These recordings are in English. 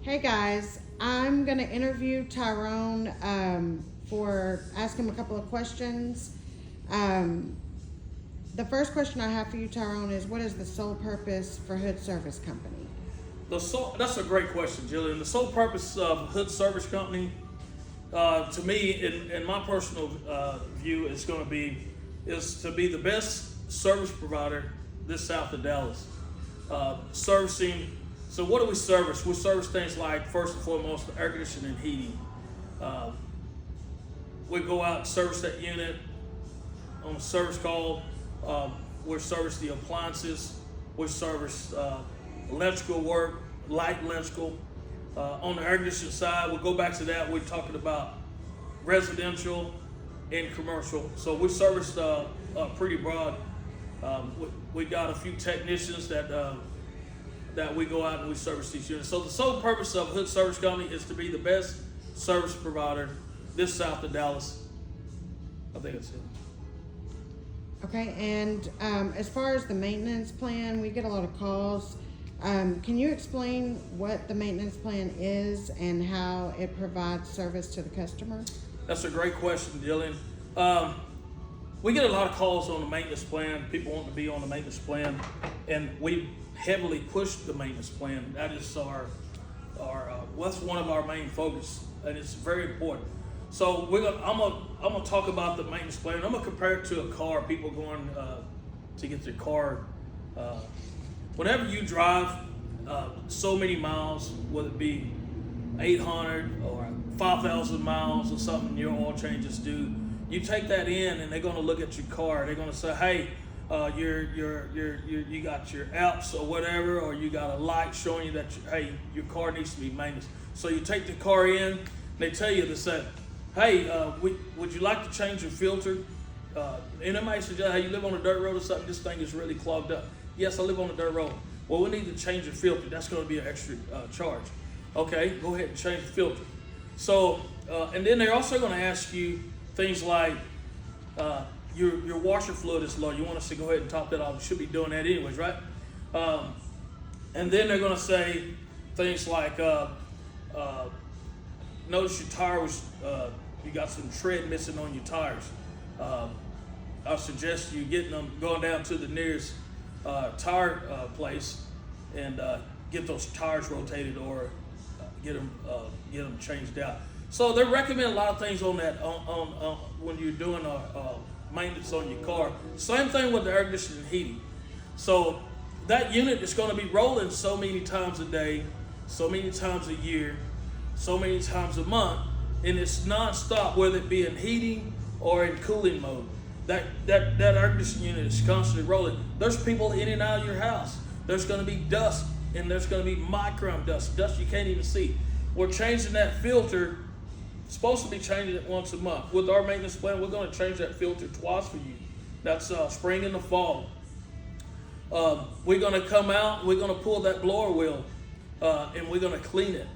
Hey guys, I'm going to interview Tyrone for ask him a couple of questions. The first question I have for you, Tyrone, is what is the sole purpose for Hood Service Company? That's a great question, Jillian. The sole purpose of Hood Service Company, to me, in my personal view, is to be the best service provider this south of Dallas. Servicing. So what do we service? We service things like, first and foremost, the air conditioning and heating. We go out and service that unit on a service call. We service the appliances. We service electrical work, light electrical. On the air conditioning side, we'll go back to that. We're talking about residential and commercial. So we service pretty broad. We got a few technicians that we go out and we service these units. So the sole purpose of Hood Service Company is to be the best service provider this south of Dallas. I think that's it. Okay, and as far as the maintenance plan, we get a lot of calls. Can you explain what the maintenance plan is and how it provides service to the customer? That's a great question, Dylan. We get a lot of calls on the maintenance plan, people want to be on the maintenance plan, and we heavily push the maintenance plan. That is that's one of our main focus, and it's very important. So I'm gonna talk about the maintenance plan. I'm gonna compare it to a car. People going to get their car. Whenever you drive so many miles, whether it be 800 or 5,000 miles or something, your oil changes due. You take that in, and they're gonna look at your car. They're gonna say, "Hey, you got your apps or whatever, or you got a light showing you that your car needs to be maintenance." So you take the car in. They tell you, they say, "Hey, would you like to change your filter?" And they might suggest, "Hey, you live on a dirt road or something. This thing is really clogged up." "Yes, I live on a dirt road." "Well, we need to change your filter. That's going to be an extra charge." "Okay, go ahead and change the filter." So, and then they're also going to ask you things like, your washer fluid is low. You want us to go ahead and top that off. You should be doing that anyways, right? And then they're going to say things like, notice your tire was, you got some tread missing on your tires. I suggest you going down to the nearest tire place and get those tires rotated or get them changed out. So they recommend a lot of things on that on when you're doing maintenance on your car. Same thing with the air conditioning and heating. So that unit is going to be rolling so many times a day, so many times a year, so many times a month, and it's nonstop, whether it be in heating or in cooling mode. That air conditioning unit is constantly rolling. There's people in and out of your house. There's going to be dust, and there's going to be micron dust you can't even see. We're changing that filter. Supposed to be changing it once a month. With our maintenance plan, we're going to change that filter twice for you. That's spring and the fall. We're going to come out, we're going to pull that blower wheel, and we're going to clean it.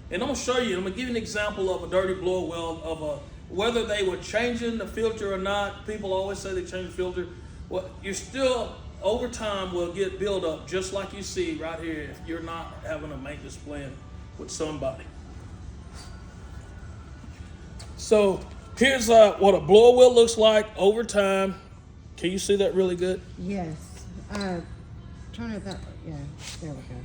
And I'm going to show you, I'm going to give you an example of a dirty blower wheel, whether they were changing the filter or not. People always say they change the filter. Well, you're still, over time, will get built up, just like you see right here, if you're not having a maintenance plan with somebody. So here's what a blower wheel looks like over time. Can you see that really good? Yes. Turn it that way. Yeah, there we go.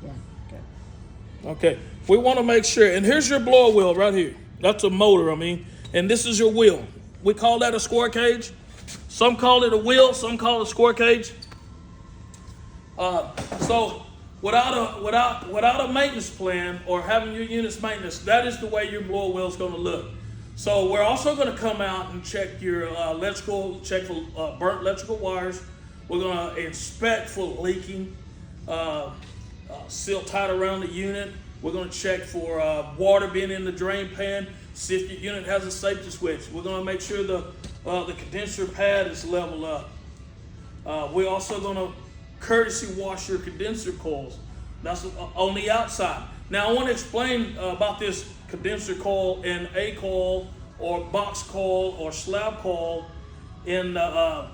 Yeah, good. Okay, we want to make sure, and here's your blower wheel right here. That's a motor, and this is your wheel. We call that a square cage. Some call it a wheel, some call it a square cage. So without a maintenance plan or having your unit's maintenance, that is the way your blower wheel is going to look. So we're also going to come out and check your check for burnt electrical wires. We're going to inspect for leaking, seal tight around the unit. We're going to check for water being in the drain pan, see if your unit has a safety switch. We're going to make sure the condenser pad is leveled up. We're also going to courtesy wash your condenser coils. That's on the outside. Now I want to explain about this condenser coil and a coil or box coil or slab coil in on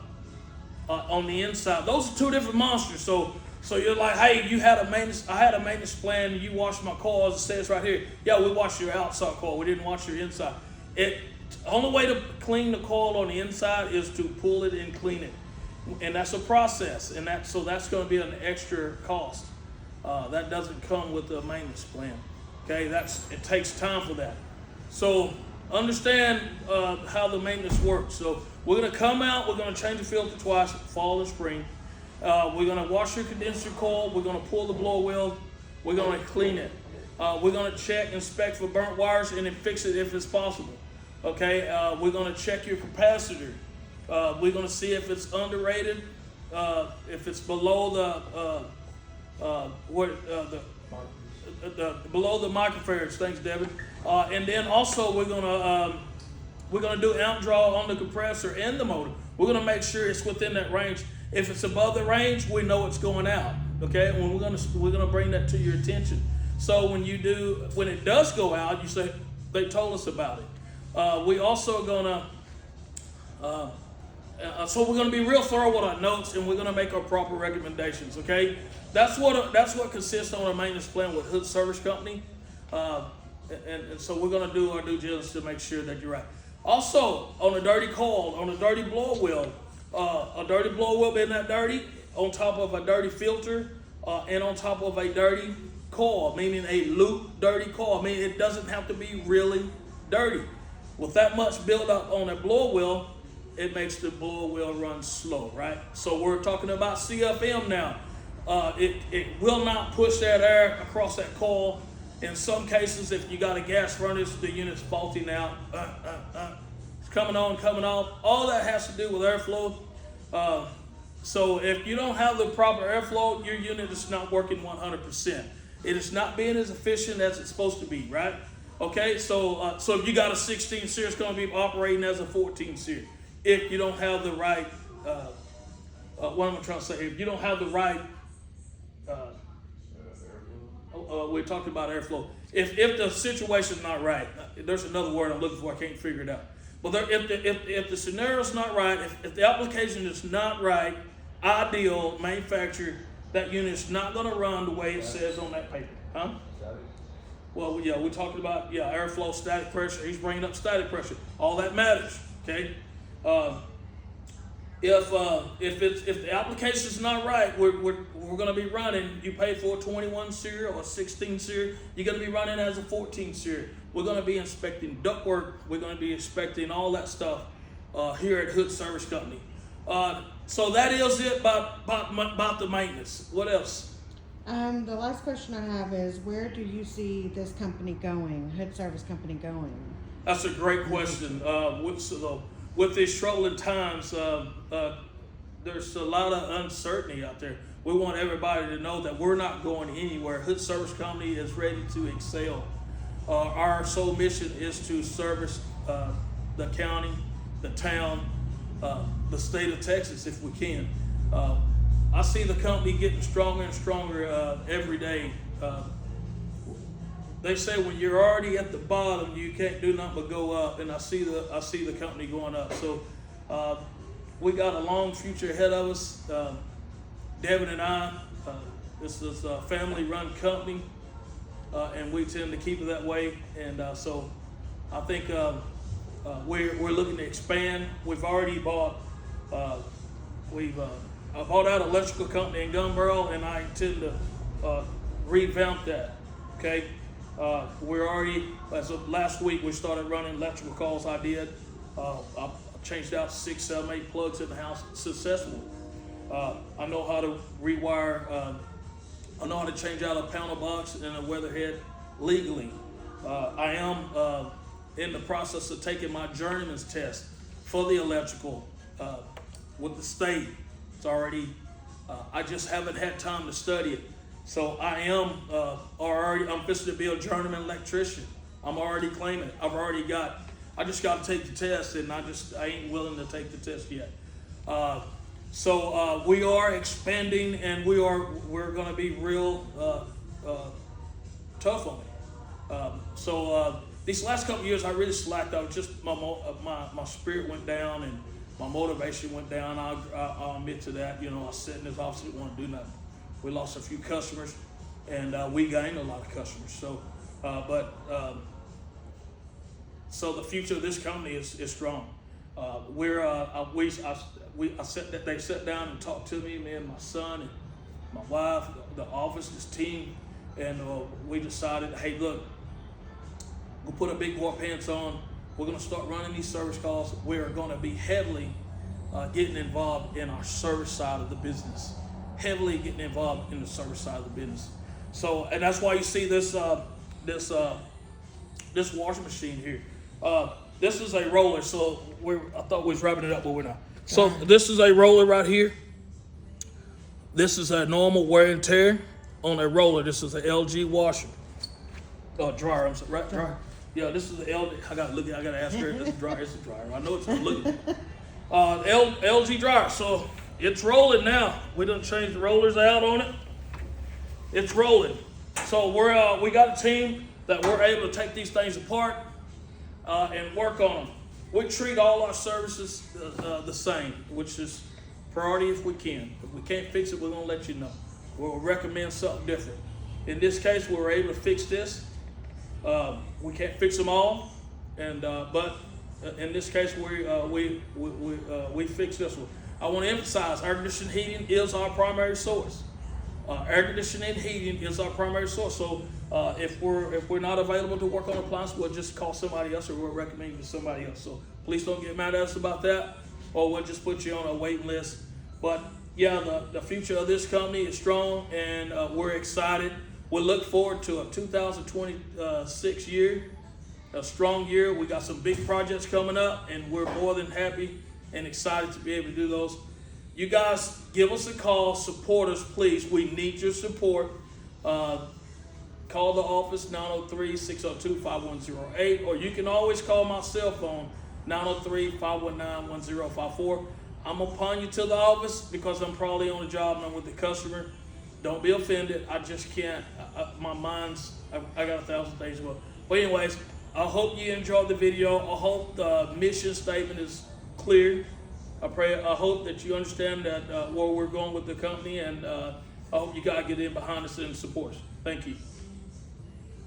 the inside. Those are two different monsters. So So you're like, hey, you had a maintenance. I had a maintenance plan. And you washed my coils. It says right here, yeah, we washed your outside coil. We didn't wash your inside. It only way to clean the coil on the inside is to pull it and clean it, and that's a process. And that's going to be an extra cost. That doesn't come with the maintenance plan. Okay, it takes time for that. So understand how the maintenance works. So we're going to come out. We're going to change the filter twice, fall and spring. We're going to wash your condenser coil. We're going to pull the blower well. We're going to clean it. We're going to check, inspect for burnt wires, and then fix it if it's possible. Okay. We're going to check your capacitor. We're going to see if it's underrated, if it's below below the microfarads. Thanks, Devin. And then also we're gonna do amp draw on the compressor and the motor. We're gonna make sure it's within that range. If it's above the range, we know it's going out. Okay, and we're gonna bring that to your attention. So when it does go out, you say they told us about it. We also gonna so we're gonna be real thorough with our notes, and we're gonna make our proper recommendations. Okay, that's what consists on a maintenance plan with Hvac Service Company. And so we're going to do our due diligence to make sure that you're right. Also, on a dirty coil, on a dirty blower wheel, being that dirty, on top of a dirty filter, and on top of a dirty coil, meaning a loop dirty coil, meaning it doesn't have to be really dirty. With that much buildup on a blower wheel, it makes the blower wheel run slow, right? So we're talking about CFM now. It will not push that air across that coil. In some cases, if you got a gas furnace, the unit's faulting out. It's coming on, coming off. All that has to do with airflow. So if you don't have the proper airflow, your unit is not working 100%. It is not being as efficient as it's supposed to be, right? Okay, so if you got a 16 series, it's going to be operating as a 14 series. If you don't have the right, what am I trying to say? If you don't have the right, we're talking about airflow. If the situation's not right, there's another word I'm looking for. I can't figure it out. But if the scenario's not right, if the application is not right, ideal manufacturer, that unit's not going to run the way it says on that paper, huh? Well, yeah, we're talking about airflow, static pressure. He's bringing up static pressure. All that matters. Okay. If the application's not right, we're going to be running. You pay for a 21 series or a 16 series. You're going to be running as a 14 series. We're going to be inspecting ductwork. We're going to be inspecting all that stuff here at Hvac Service Company. So that is it about the maintenance. What else? The last question I have is, where do you see this company going, Hvac Service Company going? That's a great question. With these troubling times, there's a lot of uncertainty out there. We want everybody to know that we're not going anywhere. Hvac Service Company is ready to excel. Our sole mission is to service the county, the town, the state of Texas if we can. I see the company getting stronger and stronger every day. They say when you're already at the bottom, you can't do nothing but go up, and I see the company going up. So we got a long future ahead of us. Devin and I, this is a family-run company, and we tend to keep it that way. And so I think we're looking to expand. We've already bought. I bought out an electrical company in Gunboro, and I intend to revamp that. Okay. We're already, as of last week, we started running electrical calls. I did. I changed out 6, 7, 8 plugs in the house successfully. I know how to rewire. I know how to change out a panel box and a weatherhead legally. I am in the process of taking my journeyman's test for the electrical with the state. It's already, I just haven't had time to study it. So I am I'm fixing to be a journeyman electrician. I'm already claiming it. I just got to take the test, and I ain't willing to take the test yet. So we are expanding, and we're going to be real tough on it. So these last couple of years, I really slacked. I was just my spirit went down, and my motivation went down. I'll admit to that. I sat in this office, didn't want to do nothing. We lost a few customers, and we gained a lot of customers. So, so the future of this company is strong. They sat down and talked to me and my son and my wife, the office, this team, and we decided, hey, look, we'll put our big boy pants on. We're going to start running these service calls. We're going to be heavily getting involved in our service side of the business. Heavily getting involved in the service side of the business. So, and that's why you see this washing machine here. This is a roller. So I thought we was wrapping it up, but we're not. So this is a roller right here. This is a normal wear and tear on a roller. This is an LG washer. Dryer. I'm sorry, right? Dryer. Yeah, this is the LG. I gotta ask her if it's a dryer. It's a dryer. I know it's. I'm looking. LG dryer. So it's rolling now. We done changed the rollers out on it. It's rolling. So we got a team that we're able to take these things apart and work on them. We treat all our services the same, which is priority if we can. If we can't fix it, we're gonna let you know. We'll recommend something different. In this case, we were able to fix this. We can't fix them all, but in this case, we fixed this one. I want to emphasize, air conditioning heating is our primary source. Air conditioning and heating is our primary source. So if we're not available to work on appliances, we'll just call somebody else, or we'll recommend you to somebody else. So please don't get mad at us about that, or we'll just put you on a waiting list. But yeah, the future of this company is strong, and we're excited. We look forward to a 2026 year, a strong year. We got some big projects coming up, and we're more than happy and excited to be able to do those. You guys, give us a call, support us, please. We need your support. Call the office, 903-602-5108, or you can always call my cell phone, 903-519-1054. I'm going to pawn you to the office because I'm probably on the job and I'm with the customer. Don't be offended. I just can't. My mind's, I got 1,000 things to do. But anyways, I hope you enjoyed the video. I hope the mission statement is clear. I hope that you understand that where we're going with the company, and I hope you guys get in behind us and support us. Thank you.